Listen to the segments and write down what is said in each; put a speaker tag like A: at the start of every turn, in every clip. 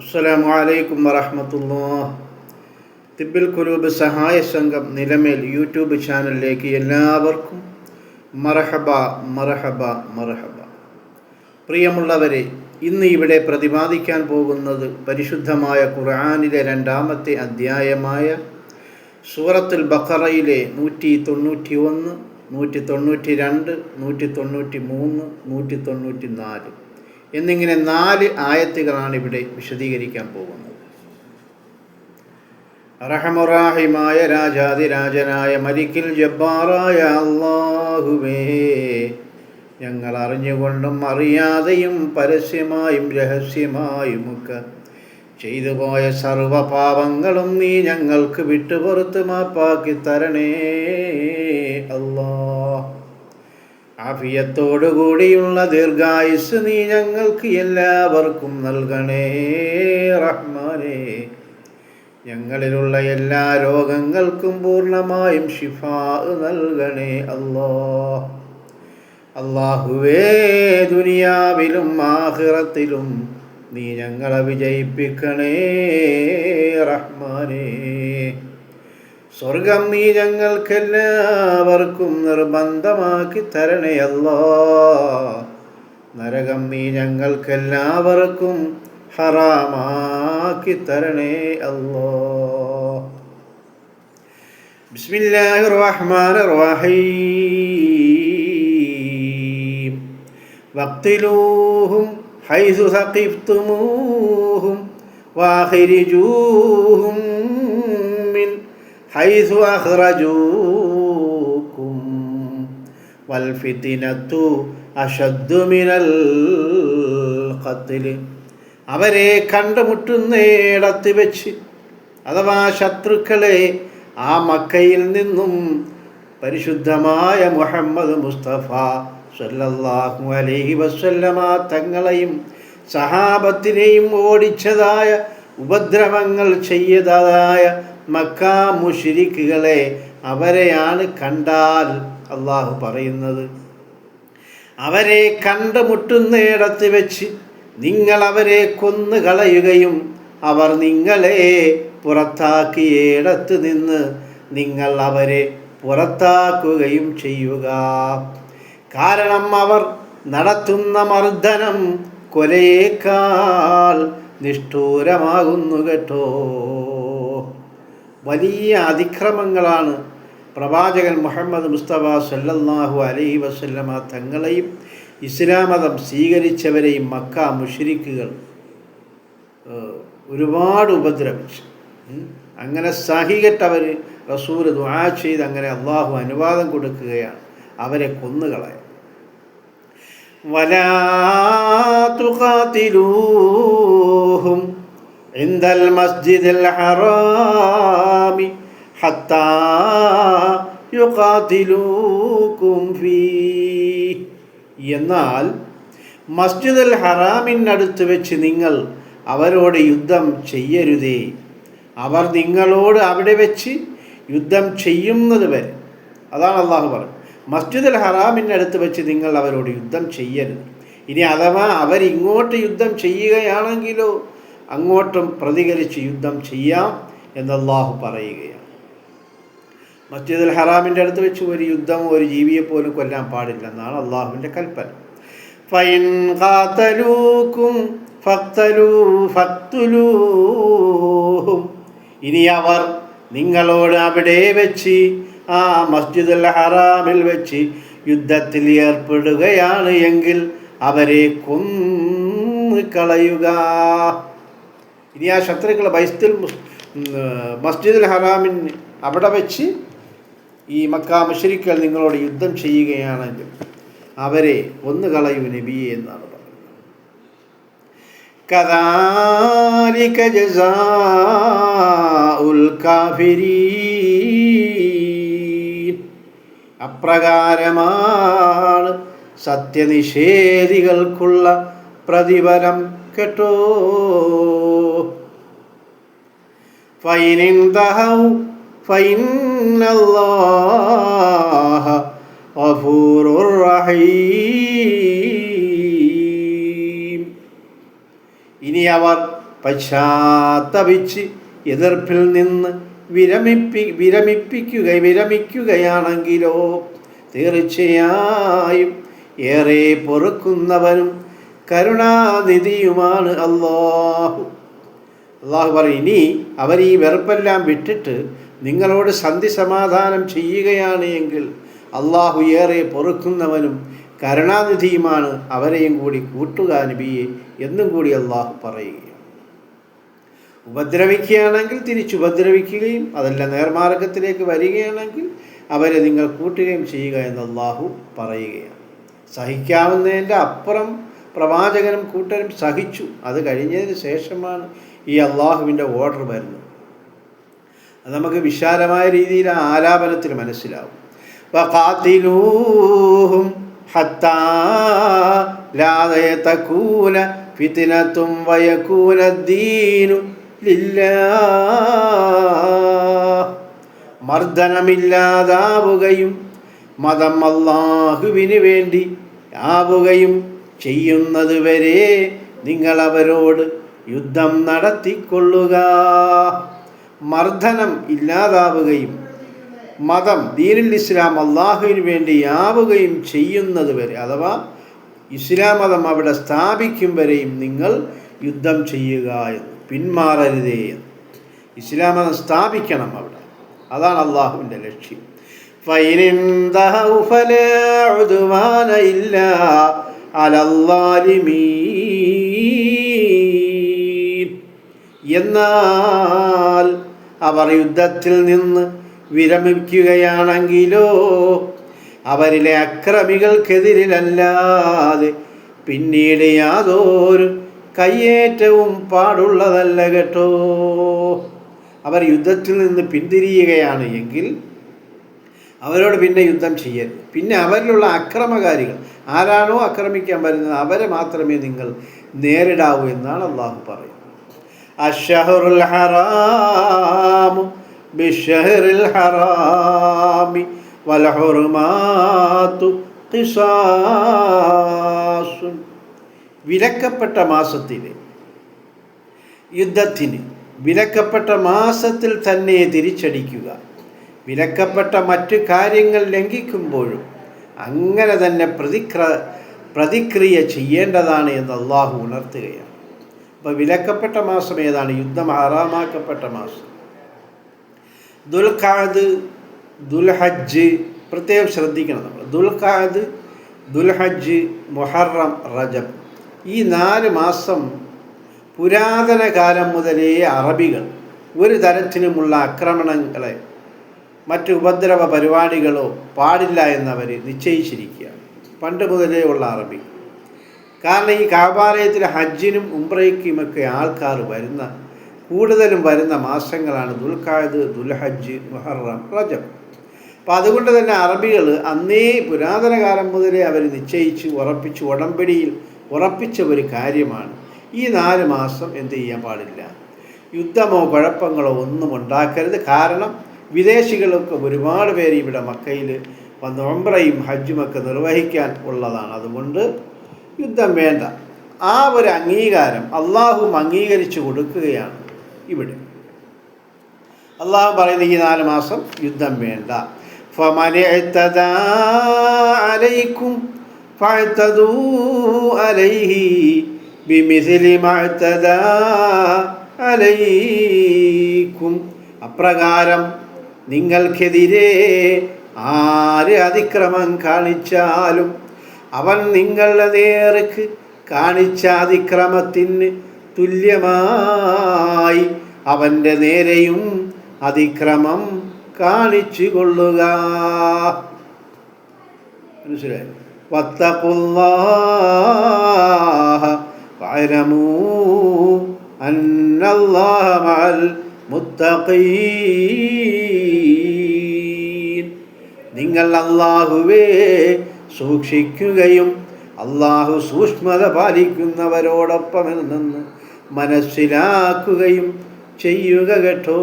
A: അസ്സലാമു അലൈക്കും വറഹ്മത്തുള്ളാഹി. തിബ്ബിൽ ഖുലൂബ് സഹായ സംഘം നിലമേൽ യൂട്യൂബ് ചാനലിലേക്ക് എല്ലാവർക്കും മർഹബ മർഹബ മർഹബ. പ്രിയമുള്ളവരെ, ഇന്ന് ഇവിടെ പ്രതിപാദിക്കാൻ പോകുന്നത് പരിശുദ്ധമായ ഖുർആനിലെ 2-ാമത്തെ അധ്യായമായ സൂറത്തുൽ ബഖറയിലെ 191, 192, 193, 194 എന്നിങ്ങനെ 4 ആയത്തുകളാണ് ഇവിടെ വിശദീകരിക്കാൻ പോകുന്നത്. റഹമുറാഹിമായ രാജാതിരാജനായ മലിക്കിൽ ജബ്ബാറായ അല്ലാഹുവേ, ഞങ്ങൾ അറിഞ്ഞുകൊണ്ടും അറിയാതെയും പരസ്യമായും രഹസ്യമായുമൊക്കെ ചെയ്തു പോയ സർവപാപങ്ങളും നീ ഞങ്ങൾക്ക് വിട്ടുപുറത്ത് മാപ്പാക്കി തരണേ അല്ലാഹ്. ആഫിയത്തോടുകൂടിയുള്ള ദീർഘായുസ് നീ ഞങ്ങൾക്ക് എല്ലാവർക്കും നൽകണേ റഹ്മാനേ. ഞങ്ങളിലുള്ള എല്ലാ രോഗങ്ങൾക്കും പൂർണ്ണമായും ശിഫാ നൽകണേ അല്ലാഹ്. അല്ലാഹുവേ, ദുനിയാവിലും ആഖിറത്തിലും നീ ഞങ്ങളെ വിജയിപ്പിക്കണേ റഹ്മാനേ. സ്വർഗം നീ ഞങ്ങൾക്കെല്ലാവർക്കും നിർബന്ധമാക്കി തരണേ അല്ലാഹ്. നരകം നീ ഞങ്ങൾക്കെല്ലാവർക്കും ഹറാമാക്കി തരണേ അല്ലാഹ്. ബിസ്മില്ലാഹിർ റഹ്മാനിർ റഹീം. വഖ്തിലൂഹും ഹൈസു സഖിഫ്തുമൂഹും വഅഖ്രിജൂഹും മിൻ ഹൈസു അഖ്റജൂകും വൽഫിത്നതു അശദ്ദു മിനൽ ഖത്ൽ. അവരെ കണ്ടുമുട്ടുന്നിടത്ത് വെച്ച്, അഥവാ ശത്രുക്കളെ ആ മക്കയിൽ നിന്നും പരിശുദ്ധമായ മുഹമ്മദ് മുസ്തഫ സല്ലല്ലാഹു അലൈഹി വസല്ലമ തങ്ങളെയും സഹാബത്തിനെയും ഓടിച്ചതായ, ഉപദ്രവങ്ങൾ ചെയ്തതായ മക്കാ മുശ്രിക്കുകളെ അവരെയാണ് കണ്ടാൽ അള്ളാഹു പറയുന്നത്. അവരെ കണ്ടുമുട്ടുന്നിടത്ത് വെച്ച് നിങ്ങൾ അവരെ കൊന്നുകളയുകയും അവർ നിങ്ങളെ പുറത്താക്കിയിടത്ത് നിന്ന് നിങ്ങൾ അവരെ പുറത്താക്കുകയും ചെയ്യുക. കാരണം അവർ നടത്തുന്ന മർദ്ദനം കൊലയേക്കാൾ നിഷ്ഠൂരമാകുന്നു കേട്ടോ. വലിയ അതിക്രമങ്ങളാണ് പ്രവാചകൻ മുഹമ്മദ് മുസ്തഫ സല്ലല്ലാഹു അലൈഹി വസല്ലമ തങ്ങളെയും ഇസ്ലാം മതം സ്വീകരിച്ചവരെയും മക്ക മുശ്രിക്കുകൾ ഒരുപാട് ഉപദ്രവിച്ചു. അങ്ങനെ സഹികെട്ടവർ റസൂൽ ദുആ ചെയ്ത് അങ്ങനെ അള്ളാഹു അനുവാദം കൊടുക്കുകയാണ് അവരെ കൊന്നുകളയാൻ. വലാ തുഖാതിലൂഹും ഇൻദൽ മസ്ജിദിൽ ഹറാമി ഹത്താ യുഖാതിലൂകും ഫീഹി. എന്നാൽ മസ്ജിദുൽ ഹറാമിനടുത്ത് വെച്ച് നിങ്ങൾ അവരോട് യുദ്ധം ചെയ്യരുതേ. അവർ നിങ്ങളോട് അവിടെ വെച്ച് യുദ്ധം ചെയ്യുന്നത് വരെ. അതാണ് അള്ളാഹു പറഞ്ഞത്, മസ്ജിദുൽ ഹറാമിനടുത്ത് വെച്ച് നിങ്ങൾ അവരോട് യുദ്ധം ചെയ്യരുത്. ഇനി അഥവാ അവരിങ്ങോട്ട് യുദ്ധം ചെയ്യുകയാണെങ്കിലോ അങ്ങോട്ടും പ്രതികരിച്ച് യുദ്ധം ചെയ്യാം എന്നല്ലാഹു പറയുകയാണ്. മസ്ജിദുൽ ഹറാമിൻ്റെ അടുത്ത് വെച്ച് ഒരു യുദ്ധം ഒരു ജീവിയെ പോലും കൊല്ലാൻ പാടില്ലെന്നാണ് അള്ളാഹുവിൻ്റെ കൽപ്പന. ഫൈൻ ഖാതലൂകും ഫഖ്തുലൂഹും. ഇനി അവർ നിങ്ങളോട് അവിടെ വെച്ച് ആ മസ്ജിദുൽ ഹറാമിൽ വെച്ച് യുദ്ധത്തിൽ ഏർപ്പെടുകയാണ് എങ്കിൽ അവരെ കൊന്നു കളയുക. ഇനി ആ ശത്രുക്കൾ മസ്ജിദുൽ ഹറാമിന് അവിടെ വെച്ച് ഈ മക്കാ മുശ്രിക്കുകൾ നിങ്ങളോട് യുദ്ധം ചെയ്യുകയാണെങ്കിൽ അവരെ കൊന്നുകളയൂ നബിയെ എന്നാണ് പറയുന്നത്. കദാലിക ജസാഉൽ കാഫിരീൻ. അപ്രകാരമാണ് സത്യനിഷേധികൾക്കുള്ള പ്രതിഫലം കേട്ടോ. ഫൈനിൻതഹൗ ഫൈനല്ലാഹ ഗഫൂറുർ റഹീം. ഇനി അവർ പശ്ചാത്തപിച്ച് എതിർപ്പിൽ നിന്ന് വിരമിക്കുകയാണെങ്കിലോ തീർച്ചയായും ഏറെ പൊറുക്കുന്നവനും കരുണാനിധിയുമാണ് അല്ലാഹു. അള്ളാഹു പറയും, ഇനി അവർ ഈ വെറുപ്പെല്ലാം വിട്ടിട്ട് നിങ്ങളോട് സന്ധി സമാധാനം ചെയ്യുകയാണ് എങ്കിൽ അള്ളാഹു ഏറെ പൊറുക്കുന്നവനും കരുണാനിധിയുമാണ്, അവരെയും കൂടി കൂട്ടുക നബിയെ എന്നും കൂടി അള്ളാഹു പറയുകയാണ്. ഉപദ്രവിക്കുകയാണെങ്കിൽ തിരിച്ചുപദ്രവിക്കുകയും അതല്ല നേർമാർഗത്തിലേക്ക് വരികയാണെങ്കിൽ അവരെ നിങ്ങൾ കൂട്ടുകയും ചെയ്യുക എന്ന് അള്ളാഹു പറയുകയാണ്. സഹിക്കാവുന്നതിൻ്റെ അപ്പുറം പ്രവാചകനും കൂട്ടരും സഹിച്ചു. അത് കഴിഞ്ഞതിന് ശേഷമാണ് ഈ അള്ളാഹുവിൻ്റെ ഓർഡർ വരുന്നത്. അത് നമുക്ക് വിശാലമായ രീതിയിൽ ആ ആലാപനത്തിൽ മനസ്സിലാവും. വഖാതിലൂഹും ഹത്താ ലാ തകൂന ഫിത്നതും വയകൂന ദീനു ലില്ലാഹ്. മർദ്ദനമില്ലാതാവുകയും മതം അല്ലാഹുവിന് വേണ്ടി ആവുകയും ചെയ്യുന്നത് വരെ നിങ്ങൾ അവരോട് യുദ്ധം നടത്തിക്കൊള്ളുക. മർദ്ദനം ഇല്ലാതാവുകയും മതം ദീനുൽ ഇസ്ലാം അള്ളാഹുവിന് വേണ്ടി ആവുകയും ചെയ്യുന്നത് വരെ, അഥവാ ഇസ്ലാം മതം അവിടെ സ്ഥാപിക്കും വരെയും നിങ്ങൾ യുദ്ധം ചെയ്യുക എന്ന്, പിന്മാറരുതേ എന്ന്. ഇസ്ലാം മതം സ്ഥാപിക്കണം അവിടെ, അതാണ് അള്ളാഹുവിൻ്റെ ലക്ഷ്യം. എന്നാൽ അവർ യുദ്ധത്തിൽ നിന്ന് വിരമിക്കുകയാണെങ്കിലോ അവരിലെ അക്രമികൾക്കെതിരിലല്ലാതെ പിന്നീട് യാതൊരു കയ്യേറ്റവും പാടുള്ളതല്ല കേട്ടോ. അവർ യുദ്ധത്തിൽ നിന്ന് പിന്തിരിയുകയാണ് എങ്കിൽ അവരോട് പിന്നെ യുദ്ധം ചെയ്യരുത്. പിന്നെ അവരിലുള്ള അക്രമകാരികൾ ആരാണോ ആക്രമിക്കാൻ വരുന്നത് അവരെ മാത്രമേ നിങ്ങൾ നേരിടാവൂ എന്നാണ് അള്ളാഹു പറയുന്നത്. അശ്ശഹറുൽ ഹറാമു ബിശ്ശഹറിൽ ഹറാമി വൽ ഹുറുമാതു ഖിസാസുൻ. വിലക്കപ്പെട്ട മാസത്തിലെ യുദ്ധത്തിന് വിലക്കപ്പെട്ട മാസത്തിൽ തന്നെ തിരിച്ചടിക്കുക. വിലക്കപ്പെട്ട മറ്റു കാര്യങ്ങൾ ലംഘിക്കുമ്പോഴും അങ്ങനെ തന്നെ പ്രതിക്രിയ ചെയ്യേണ്ടതാണ് എന്ന് അള്ളാഹു ഉണർത്തുകയാണ്. അപ്പോൾ വിലക്കപ്പെട്ട മാസം ഏതാണ്? യുദ്ധം ഹറാമാക്കപ്പെട്ട മാസം. ദുൽഖഅദ്, ദുൽഹജ്ജ് പ്രത്യേകം ശ്രദ്ധിക്കണം നമ്മൾ. ദുൽഖഅദ്, ദുൽഹജ്ജ്, മുഹറം, റജബ് ഈ 4 മാസം പുരാതന കാലം മുതലേ അറബികൾ ഒരു തരത്തിലുമുള്ള ആക്രമണങ്ങളെ മറ്റ് ഉപദ്രവ പരിപാടികളോ പാടില്ല എന്നവർ നിശ്ചയിച്ചിരിക്കുകയാണ്, പണ്ട് മുതലേ ഉള്ള അറബി. കാരണം ഈ കാബാലയത്തിൽ ഹജ്ജിനും ഉംറയ്ക്കുമൊക്കെ ആൾക്കാർ കൂടുതലും വരുന്ന മാസങ്ങളാണ് ദുൽഖഅദ്, ദുൽഹജ്ജ്, മുഹറം, റജബ്. അപ്പം അതുകൊണ്ട് തന്നെ അറബികൾ അന്നേ പുരാതന കാലം മുതലേ അവർ നിശ്ചയിച്ച് ഉറപ്പിച്ച് ഉടമ്പടിയിൽ ഉറപ്പിച്ച ഒരു കാര്യമാണ് ഈ 4 മാസം എന്ത് ചെയ്യാൻ പാടില്ല, യുദ്ധമോ കുഴപ്പങ്ങളോ ഒന്നും ഉണ്ടാക്കരുത്. കാരണം വിദേശികളൊക്കെ ഒരുപാട് പേര് ഇവിടെ മക്കയിൽ വന്ന് ഉംറയും ഹജ്ജുമൊക്കെ നിർവഹിക്കാൻ ഉള്ളതാണ്. അതുകൊണ്ട് യുദ്ധം വേണ്ട. ആ ഒരു അംഗീകാരം അള്ളാഹുവും അംഗീകരിച്ചു കൊടുക്കുകയാണ് ഇവിടെ. അള്ളാഹു പറയുന്നത് ഈ 4 മാസം യുദ്ധം വേണ്ട. ഫമനിഅ്തദാ അലൈക്കും ഫഅ്തദൂ അലൈഹി ബിമിസ്ലി മഅ്തദാ അലൈക്കും. അപ്രകാരം നിങ്ങൾക്കെതിരെ ആര് അതിക്രമം കാണിച്ചാലും അവൻ നിങ്ങളുടെ നേർക്ക് കാണിച്ച അതിക്രമത്തിന് തുല്യമായി അവൻ്റെ നേരെയും അതിക്രമം കാണിച്ചു കൊള്ളുക. മനസ്സിലായി? വത്തഖുല്ലാഹ വഅലമൂ അന്നല്ലാഹ മഅൽ മുത്തഖീൻ. നിങ്ങൾ അല്ലാഹുവേ സൂക്ഷിക്കുകയും അല്ലാഹു സൂക്ഷ്മത പാലിക്കുന്നവരോടൊപ്പമെന്ന് മനസ്സിലാക്കുകയും ചെയ്യുക കേട്ടോ.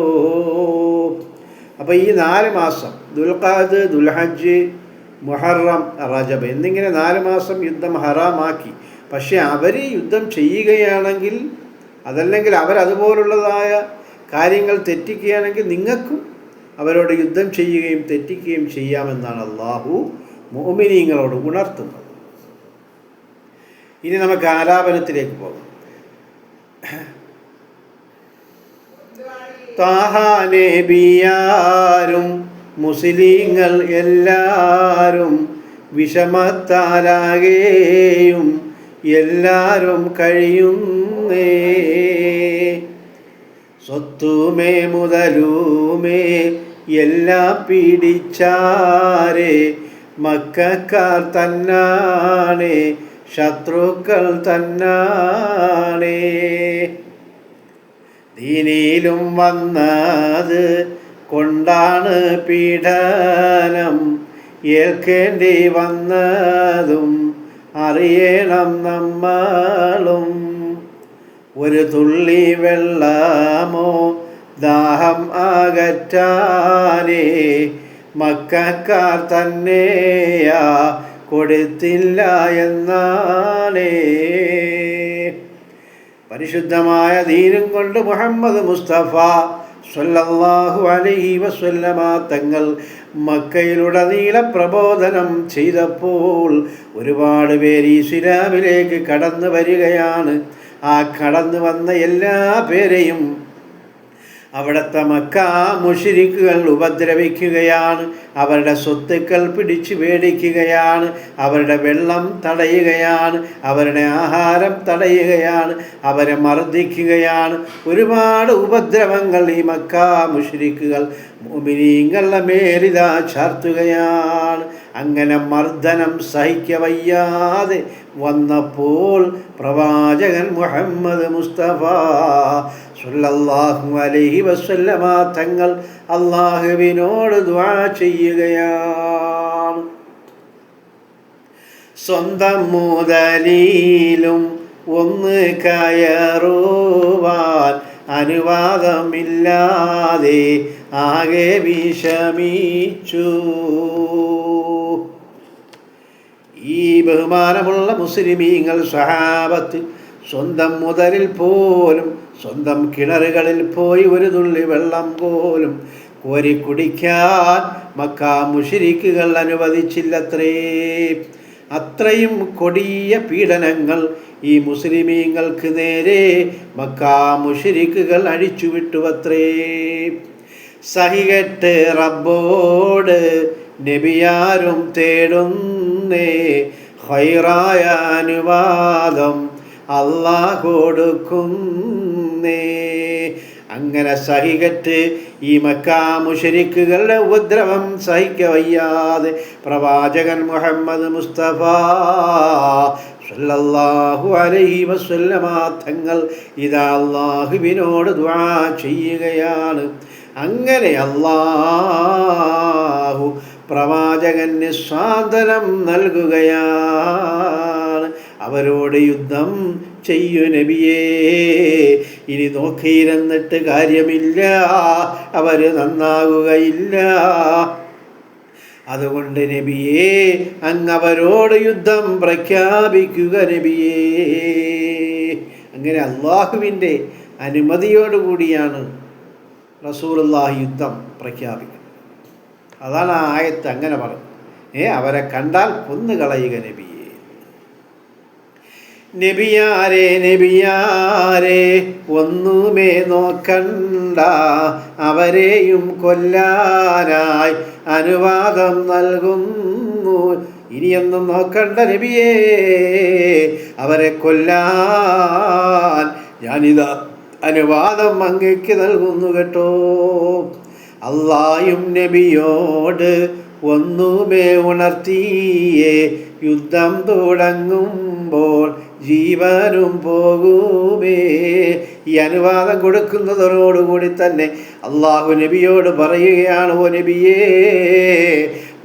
A: അപ്പോൾ ഈ 4 മാസം ദുൽഖഅദ്, ദുൽഹജ്ജ്, മുഹറം, റജബ് എന്നിങ്ങനെ 4 മാസം യുദ്ധം ഹറാമാക്കി. പക്ഷേ അവർ യുദ്ധം ചെയ്യുകയാണെങ്കിൽ അതല്ലെങ്കിൽ അവരതുപോലുള്ളതായ കാര്യങ്ങൾ തെറ്റിക്കുകയാണെങ്കിൽ നിങ്ങൾക്കും അവരോട് യുദ്ധം ചെയ്യുകയും തെറ്റിക്കുകയും ചെയ്യാമെന്നാണ് അള്ളാഹു മുഅ്മിനീങ്ങളോട് ഉണർത്തുന്നത്. ഇനി നമുക്ക് ആലാപനത്തിലേക്ക് പോകാം. താഹ നബിയാരും മുസ്ലിങ്ങൾ എല്ലാരും വിഷമത്താലാകെയും എല്ലാരും കഴിയുന്നേ. സ്വത്തുമേ മുതലുമേ എല്ലാം പിടിച്ചാരേ മക്കക്കാർ തന്നാണേ ശത്രുക്കൾ തന്നാണേ. ദീനിലും വന്നത് കൊണ്ടാണ് പീഡനം ഏൽക്കേണ്ടി വന്നതും അറിയണം നമ്മളും. ഒരു തുള്ളി വെള്ളമോ ദാഹം അകറ്റാനേ മക്കക്കാർ തന്നെയാ കൊടുത്തില്ല എന്നാണേ. പരിശുദ്ധമായ ദീനും കൊണ്ട് മുഹമ്മദ് മുസ്തഫ സ്വല്ലല്ലാഹു അലൈഹി വസല്ലമ തങ്ങൾ മക്കയിലുടനീള പ്രബോധനം ചെയ്തപ്പോൾ ഒരുപാട് പേര് ഇസ്ലാമിലേക്ക് കടന്നു വരികയാണ്. ആ കടന്നു വന്ന എല്ലാ പേരെയും അവിടുത്തെ മക്ക മുശ്രിക്കുകൾ ഉപദ്രവിക്കുകയാണ്. അവരുടെ സ്വത്തുക്കൾ പിടിച്ചു മേടിക്കുകയാണ്, അവരുടെ വെള്ളം തടയുകയാണ്, അവരുടെ ആഹാരം തടയുകയാണ്, അവരെ മർദ്ദിക്കുകയാണ്. ഒരുപാട് ഉപദ്രവങ്ങൾ ഈ മക്ക മുശ്രിക്കുകൾ മുഅ്മിനീങ്ങളുടെ മേലിതാ ചാർത്തുകയാണ്. അങ്ങനെ മർദ്ദനം സഹിക്കവയ്യാതെ വന്നപ്പോൾ പ്രവാചകൻ മുഹമ്മദ് മുസ്തഫ സ്വല്ലല്ലാഹു അലൈഹി വസല്ലമ തങ്ങൾ അല്ലാഹുവിനോട് ദുആ ചെയ്യുകയാണ്. സ്വന്തം മുതലിലും ഒന്ന് കയറുവാൻ അനുവാദമില്ലാതെ ആകെ വിഷമിച്ചു. ഈ ബഹുമാനമുള്ള മുസ്ലിമീങ്ങൾ സ്വഹാബത്ത് സ്വന്തം മുതലിൽ പോലും സ്വന്തം കിണറുകളിൽ പോയി ഒരു തുള്ളി വെള്ളം പോലും കോരി കുടിക്കാൻ മക്ക മുശ്രിക്കുകൾ അനുവദിച്ചില്ലത്രേ. അത്രയും കൊടിയ പീഡനങ്ങൾ ഈ മുസ്ലിമീങ്ങൾക്ക് നേരെ മക്ക മുശ്രിക്കുകൾ അഴിച്ചുവിട്ടുവത്രേ. സഹികെട്ട് റബ്ബോട് നബിയാരും തേടുന്നേ ഖൈറായ അനുവാദം അല്ലാഹ് കൊടുക്കുന്നേ. അങ്ങനെ സഹികെട്ട് ഈ മക്ക മുശ്രിക്കുകളുടെ ഉപദ്രവം സഹിക്കവയ്യാതെ പ്രവാചകൻ മുഹമ്മദ് മുസ്തഫ സ്വല്ലല്ലാഹു അലൈഹി വസല്ലമ തങ്ങൾ ഇതാ അല്ലാഹുവിനോട് ദുആ ചെയ്യുകയാണ്. അങ്ങനെ അല്ലാഹു പ്രവാചകന് സാന്ത്വനം നൽകുകയാണ്. അവരോട് യുദ്ധം ചെയ്യൂ നബിയേ, ഇനി നോക്കിയിരുന്നിട്ട് കാര്യമില്ല, അവര് നന്നാകുകയില്ല. അതുകൊണ്ട് നബിയേ അങ്ങ് അവരോട് യുദ്ധം പ്രഖ്യാപിക്കുക നബിയേ. അങ്ങനെ അള്ളാഹുവിൻ്റെ അനുമതിയോടുകൂടിയാണ് റസൂലുള്ളാഹി യുദ്ധം പ്രഖ്യാപിക്കുന്നത്. അതാണ് ആ ആയത്ത് അങ്ങനെ പറഞ്ഞത്. അവരെ കണ്ടാൽ കൊന്നുകളയുക നബിയേ. നബിയാരെ നബിയാരെ ഒന്നുമേ നോക്കണ്ട, അവരെയും കൊല്ലാനായി അനുവാദം നൽകുന്നു. ഇനിയൊന്നും നോക്കണ്ട നബിയേ, അവരെ കൊല്ലാൻ ഞാനിതാ അനുവാദം അങ്ങേക്ക് നൽകുന്നു കേട്ടോ. അല്ലാഹും നബിയോട് ഒന്നുമേ ഉണർത്തിയേ, യുദ്ധം തുടങ്ങുമ്പോൾ ജീവനും പോകുമേ. ഈ അനുവാദം കൊടുക്കുന്നതോടുകൂടി തന്നെ അള്ളാഹു നബിയോട് പറയുകയാണ്, ഓ നബിയേ,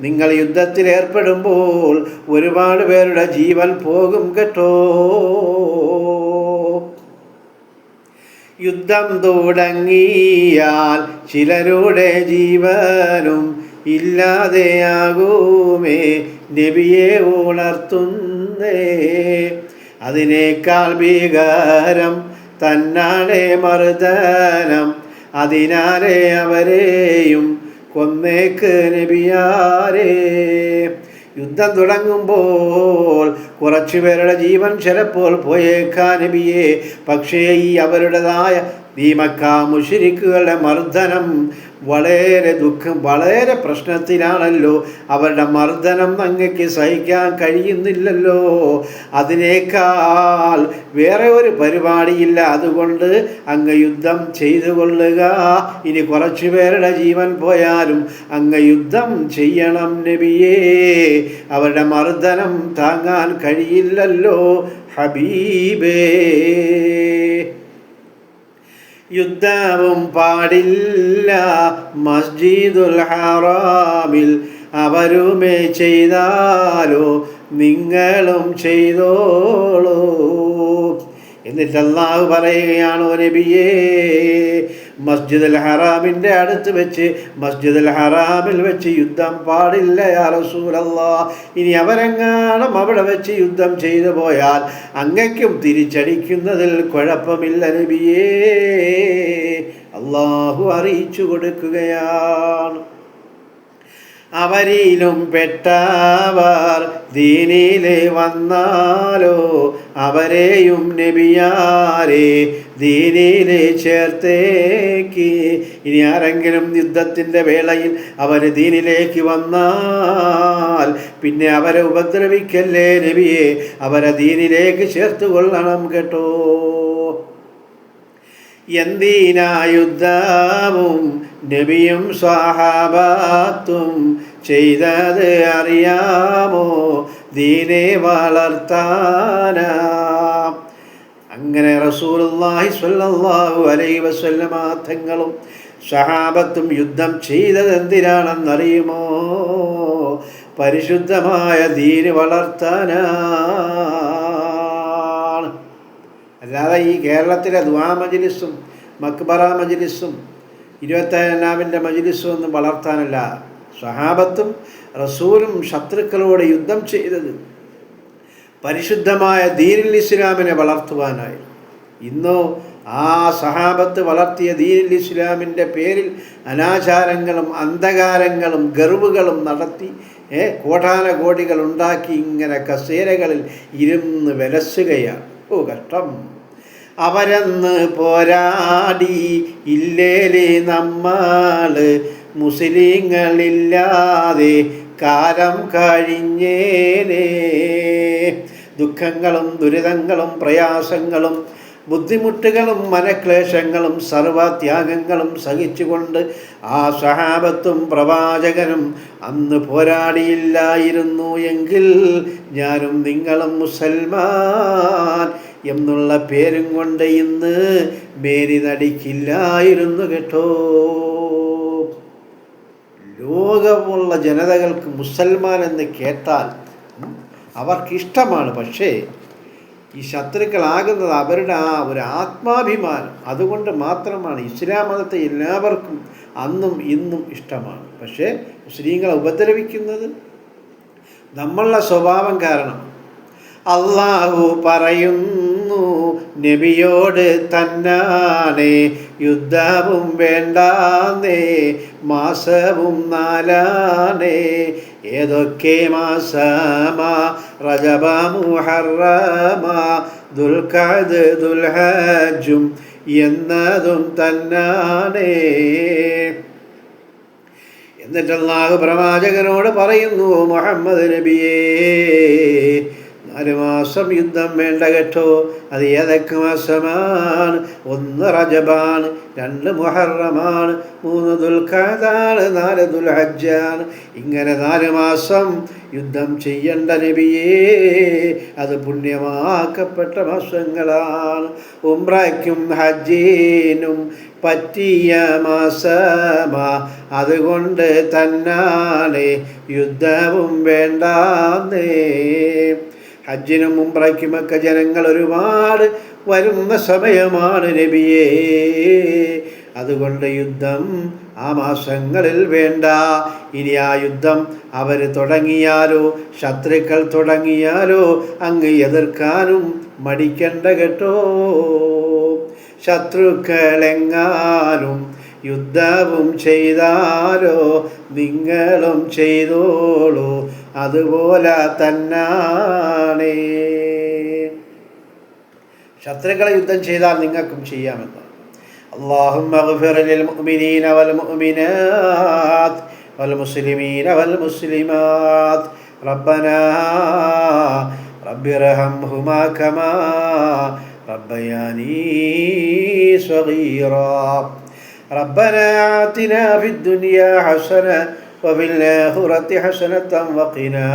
A: നിങ്ങൾ യുദ്ധത്തിൽ ഏർപ്പെടുമ്പോൾ ഒരുപാട് പേരുടെ ജീവൻ പോകും കേട്ടോ. യുദ്ധം തുടങ്ങിയാൽ ചിലരുടെ ജീവനും ഇല്ലാതെയാകുമേ നബിയെ ഉണർത്തുന്നേ. അതിനേക്കാൾ ഭീകരം തന്നാണേ മർദനം, അതിനാലേ അവരെയും കൊന്നേക്ക് നബിയാരേ. യുദ്ധം തുടങ്ങുമ്പോൾ കുറച്ചു പേരുടെ ജീവൻ ചിലപ്പോൾ പോയേക്കാം നബിയെ. പക്ഷേ ഈ അവരുടേതായ ഈ മക്ക മുശ്രിക്കുകളുടെ മർദ്ദനം വളരെ ദുഃഖം, വളരെ പ്രശ്നത്തിലാണല്ലോ. അവരുടെ മർദ്ദനം അങ്ങക്ക് സഹിക്കാൻ കഴിയുന്നില്ലല്ലോ. അതിനേക്കാൾ വേറെ ഒരു പരിപാടിയില്ല. അതുകൊണ്ട് അങ്ങ് യുദ്ധം ചെയ്തു കൊള്ളുക. ഇനി കുറച്ചു പേരുടെ ജീവൻ പോയാലും അങ്ങ് യുദ്ധം ചെയ്യണം നബിയേ. അവരുടെ മർദ്ദനം താങ്ങാൻ കഴിയില്ലല്ലോ ഹബീബേ. യുദ്ധവും പാടില്ല മസ്ജിദുൽ ഹറാമിൽ, അവരുമേ ചെയ്താലോ നിങ്ങളും ചെയ്തോളൂ. എന്നിട്ട് അല്ലാഹു പറയുകയാണോ നബിയേ, മസ്ജിദുൽ ഹറാമിൻ്റെ അടുത്ത് വെച്ച്, മസ്ജിദുൽ ഹറാമിൽ വെച്ച് യുദ്ധം പാടില്ല യാ റസൂലല്ലാഹ്. ഇനി അവരെങ്ങാനും അവിടെ വെച്ച് യുദ്ധം ചെയ്തു പോയാൽ അങ്ങയ്ക്കും തിരിച്ചടിക്കുന്നതിൽ കുഴപ്പമില്ല നബിയേ. അല്ലാഹു അറിയിച്ചു കൊടുക്കുകയാണ്. അവരിലും പെട്ടവർ ദീനിലെ വന്നാലോ അവരെയും നബിയാരെ ദീനിലെ ചേർത്തേക്ക്. ഇനി ആരെങ്കിലും യുദ്ധത്തിൻ്റെ വേളയിൽ അവർ ദീനിലേക്ക് വന്നാൽ പിന്നെ അവരെ ഉപദ്രവിക്കല്ലേ നബിയെ, അവരെ ദീനിലേക്ക് ചേർത്ത് കൊള്ളണം കേട്ടോ. എന്തിനാ യുദ്ധവും നബിയും സ്വഹാബത്തും ചെയ്തത് അറിയാമോ, ദീനെ വളർത്താനാ. അങ്ങനെ റസൂലുള്ളാഹി സ്വല്ലല്ലാഹു അലൈഹി വസല്ലമ തങ്ങളും സ്വഹാബത്തും യുദ്ധം ചെയ്തത് എന്തിനാണെന്നറിയുമോ? പരിശുദ്ധമായ ദീന് വളർത്താനാണ്. അല്ലാതെ ഈ കേരളത്തിലെ ദുആ മജ്ലിസും മക്ബറ മജ്ലിസും 27ാമിൻ്റെ മജ്ലിസും ഒന്നും വളർത്താനല്ല. സ്വഹാബത്തും റസൂലും ശത്രുക്കളോട് യുദ്ധം ചെയ്തത് പരിശുദ്ധമായ ദീനുൽ ഇസ്ലാമിനെ വളർത്തുവാനായി. ഇന്നോ ആ സഹാബത്ത് വളർത്തിയ ദീനുൽ ഇസ്ലാമിൻ്റെ പേരിൽ അനാചാരങ്ങളും അന്ധകാരങ്ങളും ഗർവുകളും നടത്തി കോടാനകോടികൾ ഉണ്ടാക്കി ഇങ്ങനെ കസേരകളിൽ ഇരുന്ന് വിലസുകയാണ്. ഓ കഷ്ടം. അവരെന്ന് പോരാടി ഇല്ലേലേ നമ്മൾ മുസ്ലിങ്ങളില്ലാതെ കാലം കഴിഞ്ഞേനേ. ദുഃഖങ്ങളും ദുരിതങ്ങളും പ്രയാസങ്ങളും ബുദ്ധിമുട്ടുകളും മനക്ലേശങ്ങളും സർവത്യാഗങ്ങളും സഹിച്ചുകൊണ്ട് ആ സഹാബത്തും പ്രവാചകനും അന്ന് പോരാടിയില്ലായിരുന്നു എങ്കിൽ ഞാനും നിങ്ങളും മുസൽമാൻ എന്നുള്ള പേരും കൊണ്ട് ഇന്ന് മേരി നടിക്കില്ലായിരുന്നു കേട്ടോ. ലോകമുള്ള ജനതകൾക്ക് മുസൽമാൻ എന്ന് കേട്ടാൽ അവർക്കിഷ്ടമാണ്. പക്ഷേ ഈ ശത്രുക്കളാകുന്നത് അവരുടെ ആ ഒരു ആത്മാഭിമാനം, അതുകൊണ്ട് മാത്രമാണ്. ഇസ്ലാം മതത്തെ എല്ലാവർക്കും അന്നും ഇന്നും ഇഷ്ടമാണ്. പക്ഷേ മുസ്ലിങ്ങളെ ഉപദ്രവിക്കുന്നത് നമ്മളുടെ സ്വഭാവം കാരണം. അല്ലാഹു പറയുന്നു നബിയോട് തന്നാണേ യുദ്ധവും വേണ്ടാന്നേ, മാസവും 4 ഏതൊക്കെ മാസമാ? റജബ മുഹറമ ദുൽഖഅദ് ദുൽഹജ്ജും എന്നതും തന്നാണേ. എന്നിട്ട് അല്ലാഹു പ്രവാചകനോട് പറയുന്നു, മുഹമ്മദ് നബിയേ 4 മാസം യുദ്ധം വേണ്ട കേട്ടോ. അത് ഏതൊക്കെ മാസമാണ്? 1 റജബാണ്, 2 മുഹറമാണ്, 3 ദുൽഖഅദാണ്, 4 ദുൽഹജ്ജാണ്. ഇങ്ങനെ 4 മാസം യുദ്ധം ചെയ്യേണ്ട നബിയേ. അത് പുണ്യമാക്കപ്പെട്ട മാസങ്ങളാണ്. ഉംറയ്ക്കും ഹജ്ജിനും പറ്റിയ മാസമാ, അതുകൊണ്ട് തന്നാണ് യുദ്ധവും വേണ്ടാന്നേ. ഹജ്ജിനും ഉംറയ്ക്കുമൊക്കെ ജനങ്ങൾ ഒരുപാട് വരുന്ന സമയമാണ് നബിയേ. അതുകൊണ്ട് യുദ്ധം ആ മാസങ്ങളിൽ വേണ്ട. ഇനി ആ യുദ്ധം അവർ തുടങ്ങിയാലോ, ശത്രുക്കൾ തുടങ്ങിയാലോ അങ്ങ് എതിർക്കാനും മടിക്കണ്ട കേട്ടോ. ശത്രുക്കളെങ്ങാനും യുദ്ധവും ചെയ്താലോ നിങ്ങളും ചെയ്തോളൂ അതുപോലെ തന്നാണേ. ശത്രുക്കളെ യുദ്ധം ചെയ്താൽ നിങ്ങൾക്കും ചെയ്യാമെന്നാണ്. اللهم اغفر للمؤمنين والمؤمنات والمسلمين والمسلمات ربنا رب ارحمهما كما ربياني صغيرا ربنا آتنا في الدنيا حسنة وفي الآخرة حسنة وقنا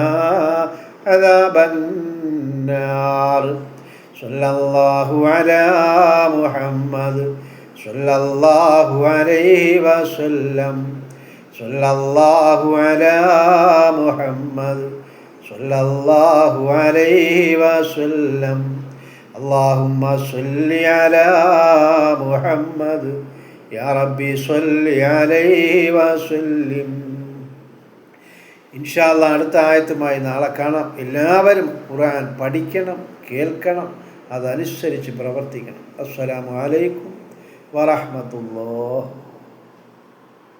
A: عذاب النار. صلى الله على محمد صلى الله عليه وسلم. صلى الله على محمد صلى الله عليه وسلم. اللهم صل على محمد يا ربي صل عليه وسلم. ഇൻഷാ അല്ലാഹ് അടുത്ത ആയത്തുമായി നാളെ കാണാം. എല്ലാവരും ഖുർആൻ പഠിക്കണം, കേൾക്കണം, അതനുസരിച്ച് പ്രവർത്തിക്കണം. അസ്സലാമു അലൈക്കും വറഹ്മത്തുള്ളാഹി.